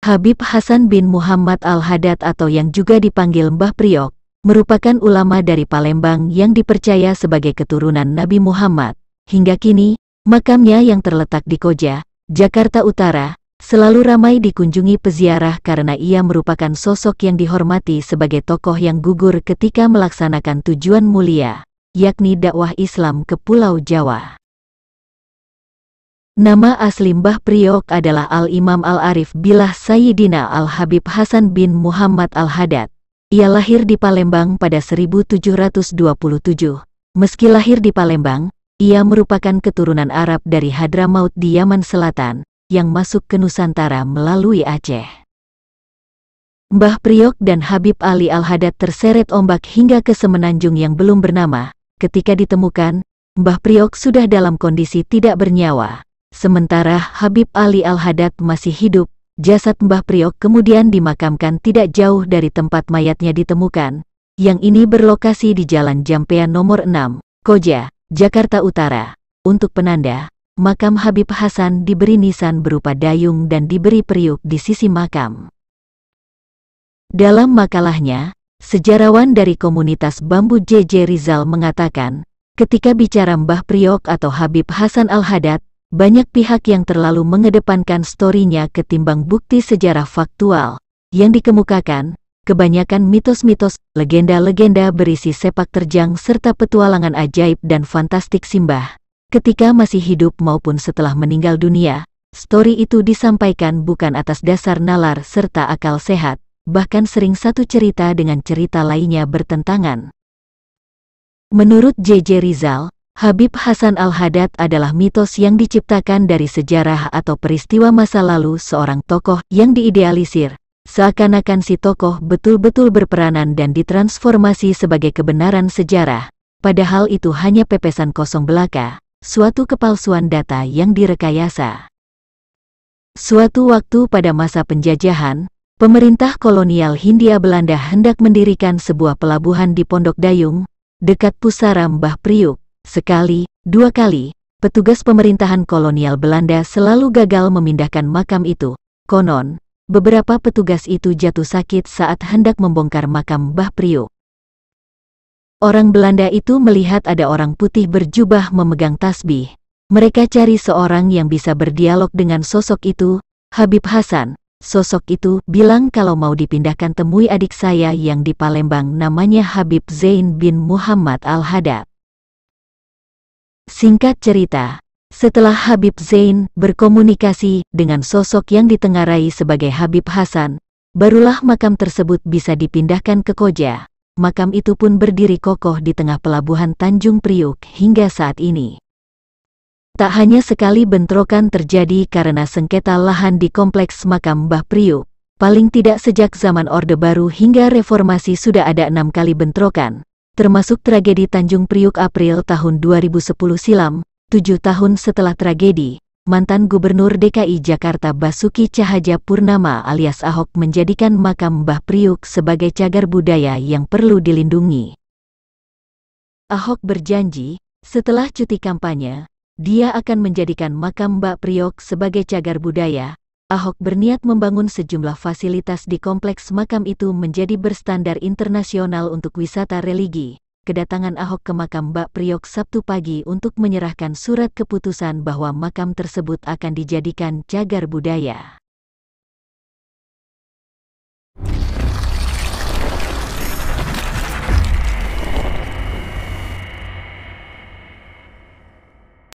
Habib Hasan bin Muhammad Al-Haddad atau yang juga dipanggil Mbah Priok, merupakan ulama dari Palembang yang dipercaya sebagai keturunan Nabi Muhammad. Hingga kini, makamnya yang terletak di Koja, Jakarta Utara, selalu ramai dikunjungi peziarah karena ia merupakan sosok yang dihormati sebagai tokoh yang gugur ketika melaksanakan tujuan mulia, yakni dakwah Islam ke Pulau Jawa. Nama asli Mbah Priok adalah Al-Imam Al-Arif Billah Sayyidina Al-Habib Hasan bin Muhammad Al-Haddad. Ia lahir di Palembang pada 1727. Meski lahir di Palembang, ia merupakan keturunan Arab dari Hadramaut di Yaman Selatan, yang masuk ke Nusantara melalui Aceh. Mbah Priok dan Habib Ali Al-Haddad terseret ombak hingga ke semenanjung yang belum bernama. Ketika ditemukan, Mbah Priok sudah dalam kondisi tidak bernyawa. Sementara Habib Ali Al-Haddad masih hidup, jasad Mbah Priok kemudian dimakamkan tidak jauh dari tempat mayatnya ditemukan, yang ini berlokasi di Jalan Jampean nomor 6, Koja, Jakarta Utara. Untuk penanda, makam Habib Hasan diberi nisan berupa dayung dan diberi periuk di sisi makam. Dalam makalahnya, sejarawan dari komunitas Bambu JJ Rizal mengatakan, ketika bicara Mbah Priok atau Habib Hasan Al-Haddad, banyak pihak yang terlalu mengedepankan story-nya ketimbang bukti sejarah faktual yang dikemukakan. Kebanyakan mitos-mitos, legenda-legenda berisi sepak terjang serta petualangan ajaib dan fantastik Simbah. Ketika masih hidup maupun setelah meninggal dunia, story itu disampaikan bukan atas dasar nalar serta akal sehat, bahkan sering satu cerita dengan cerita lainnya bertentangan. Menurut JJ Rizal, Habib Hasan Al-Haddad adalah mitos yang diciptakan dari sejarah atau peristiwa masa lalu seorang tokoh yang diidealisir, seakan-akan si tokoh betul-betul berperanan dan ditransformasi sebagai kebenaran sejarah, padahal itu hanya pepesan kosong belaka, suatu kepalsuan data yang direkayasa. Suatu waktu pada masa penjajahan, pemerintah kolonial Hindia Belanda hendak mendirikan sebuah pelabuhan di Pondok Dayung, dekat pusara Mbah Priok. Sekali, dua kali, petugas pemerintahan kolonial Belanda selalu gagal memindahkan makam itu. Konon, beberapa petugas itu jatuh sakit saat hendak membongkar makam Mbah Priok. Orang Belanda itu melihat ada orang putih berjubah memegang tasbih. Mereka cari seorang yang bisa berdialog dengan sosok itu, Habib Hasan. Sosok itu bilang kalau mau dipindahkan temui adik saya yang di Palembang namanya Habib Zain bin Muhammad Al-Haddad. Singkat cerita, setelah Habib Zain berkomunikasi dengan sosok yang ditengarai sebagai Habib Hasan, barulah makam tersebut bisa dipindahkan ke Koja. Makam itu pun berdiri kokoh di tengah pelabuhan Tanjung Priok hingga saat ini. Tak hanya sekali bentrokan terjadi karena sengketa lahan di kompleks makam Mbah Priok, paling tidak sejak zaman Orde Baru hingga Reformasi sudah ada 6 kali bentrokan. Termasuk tragedi Tanjung Priok April tahun 2010 silam. 7 tahun setelah tragedi, mantan Gubernur DKI Jakarta Basuki Cahayapurnama alias Ahok menjadikan makam Mbah Priok sebagai cagar budaya yang perlu dilindungi. Ahok berjanji, setelah cuti kampanye, dia akan menjadikan makam Mbah Priok sebagai cagar budaya. Ahok berniat membangun sejumlah fasilitas di kompleks makam itu menjadi berstandar internasional untuk wisata religi. Kedatangan Ahok ke makam Mbah Priok Sabtu pagi untuk menyerahkan surat keputusan bahwa makam tersebut akan dijadikan cagar budaya.